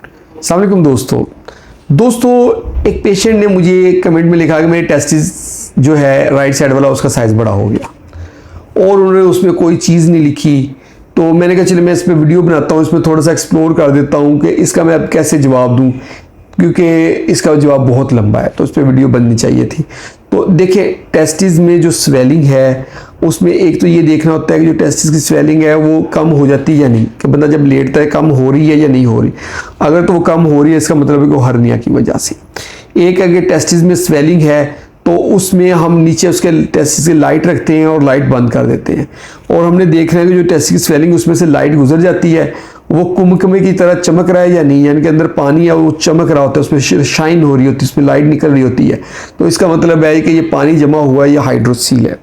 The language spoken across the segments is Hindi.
अस्सलाम वालेकुम दोस्तों एक पेशेंट ने मुझे कमेंट में लिखा कि मेरे टेस्टिस जो है राइट साइड वाला उसका साइज़ बड़ा हो गया और उन्होंने उसमें कोई चीज़ नहीं लिखी। तो मैंने कहा चलिए मैं इस पर वीडियो बनाता हूँ, इसमें थोड़ा सा एक्सप्लोर कर देता हूँ कि इसका मैं अब कैसे जवाब दूँ, क्योंकि इसका जवाब बहुत लंबा है तो उस पर वीडियो बननी चाहिए थी। तो देखिए टेस्टिस में जो स्वेलिंग है उसमें एक तो ये देखना होता है कि जो टेस्टिस की स्वेलिंग है वो कम हो जाती है या नहीं, कि बंदा जब लेटता है कम हो रही है या नहीं हो रही। अगर तो वो कम हो रही है इसका मतलब है कि वो हर्निया की वजह से। एक अगर टेस्टिस में स्वेलिंग है तो उसमें हम नीचे उसके टेस्टिस की लाइट रखते हैं और लाइट बंद कर देते हैं, और हमने देखना है कि जो टेस्टिस की स्वेलिंग उसमें से लाइट गुजर जाती है वो कुमकुमे की तरह चमक रहा है या नहीं, यानी कि अंदर पानी है वो चमक रहा होता है, उसमें शाइन हो रही होती है, उसमें लाइट निकल रही होती है, तो इसका मतलब है कि ये पानी जमा हुआ है, ये हाइड्रोसील है।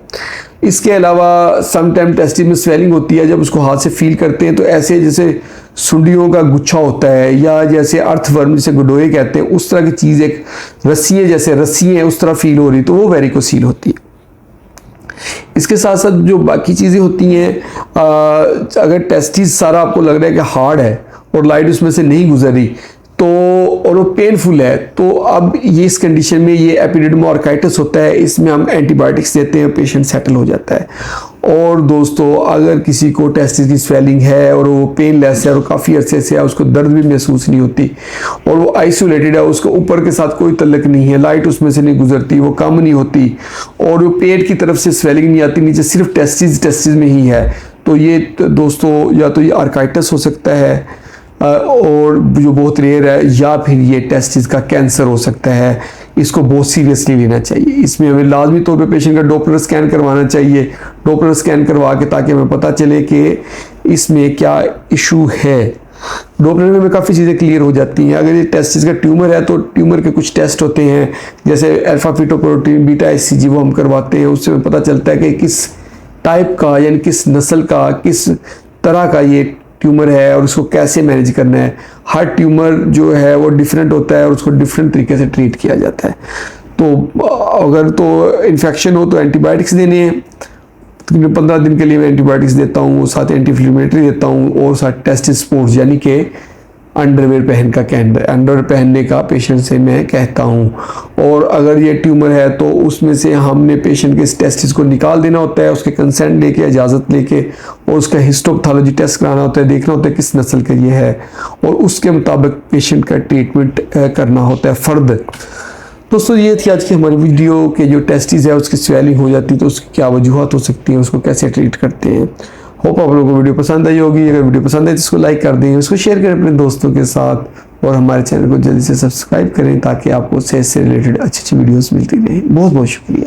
इसके अलावा सम टाइम टेस्टिस में स्वेलिंग होती है, जब उसको हाथ से फील करते हैं तो ऐसे जैसे सुंडियों का गुच्छा होता है या जैसे अर्थवर्म जिसे गुडोए कहते हैं उस तरह की चीज़, एक रस्सी है जैसे रस्सी है उस तरह फील हो रही, तो वो वेरिकोसील होती है। इसके साथ साथ जो बाकी चीज़ें होती हैं, अगर टेस्टिस सारा आपको लग रहा है कि हार्ड है और लाइट उसमें से नहीं गुजर रही तो और वो पेनफुल है, तो अब ये इस कंडीशन में ये एपिडिडमोआर्काइटिस होता है, इसमें हम एंटीबायोटिक्स देते हैं, पेशेंट सेटल हो जाता है। और दोस्तों अगर किसी को टेस्टिस की स्वेलिंग है और वो पेनलेस है और काफ़ी अरसे से है, उसको दर्द भी महसूस नहीं होती और वो आइसोलेटेड है, उसको ऊपर के साथ कोई तल्लक नहीं है, लाइट उसमें से नहीं गुजरती, वो कम नहीं होती और वो पेट की तरफ से स्वेलिंग नहीं आती, नीचे सिर्फ टेस्टिस में ही है, तो ये दोस्तों या तो ये आर्काइटिस हो सकता है और जो बहुत रेयर है, या फिर ये टेस्टिस का कैंसर हो सकता है। इसको बहुत सीरियसली लेना चाहिए। इसमें हमें लाजमी तौर पे पेशेंट का डॉपलर स्कैन करवाना चाहिए, डॉपलर स्कैन करवा के ताकि हमें पता चले कि इसमें क्या इशू है। डॉपलर में हमें काफ़ी चीज़ें क्लियर हो जाती हैं। अगर ये टेस्टिस का ट्यूमर है तो ट्यूमर के कुछ टेस्ट होते हैं, जैसे अल्फा फीटोप्रोटीन, बीटा एचसीजी, वो हम करवाते हैं, उससे हमें पता चलता है कि किस टाइप का यानी किस नस्ल का किस तरह का ये ट्यूमर है और उसको कैसे मैनेज करना है। हर ट्यूमर जो है वो डिफरेंट होता है और उसको डिफरेंट तरीके से ट्रीट किया जाता है। तो अगर तो इन्फेक्शन हो तो एंटीबायोटिक्स देने हैं, तकरीबन 15 दिन के लिए मैं एंटीबायोटिक्स देता हूँ, साथ एंटी-इन्फ्लेमेटरी देता हूँ और साथ टेस्टिस स्पोर्ट्स यानी कि अंडरवेयर पहनने का पेशेंट से मैं कहता हूँ। और अगर ये ट्यूमर है तो उसमें से हमने पेशेंट के इस टेस्टिस को निकाल देना होता है, उसके कंसेंट लेके, इजाज़त लेके, और उसका हिस्टोपैथोलॉजी टेस्ट कराना होता है, देखना होता है किस नस्ल का ये है और उसके मुताबिक पेशेंट का ट्रीटमेंट करना होता है फ़र्द। दोस्तों ये थी आज की हमारी वीडियो के जो टेस्टिस है उसकी स्वेलिंग हो जाती है तो उसकी क्या वजूहत हो सकती हैं, उसको कैसे ट्रीट करते हैं। होप आप लोगों को वीडियो पसंद आई होगी। अगर वीडियो पसंद आई तो इसको लाइक कर दें, इसको शेयर करें अपने दोस्तों के साथ और हमारे चैनल को जल्दी से सब्सक्राइब करें ताकि आपको सेहत से रिलेटेड अच्छी अच्छी वीडियोस मिलती रहें। बहुत बहुत शुक्रिया।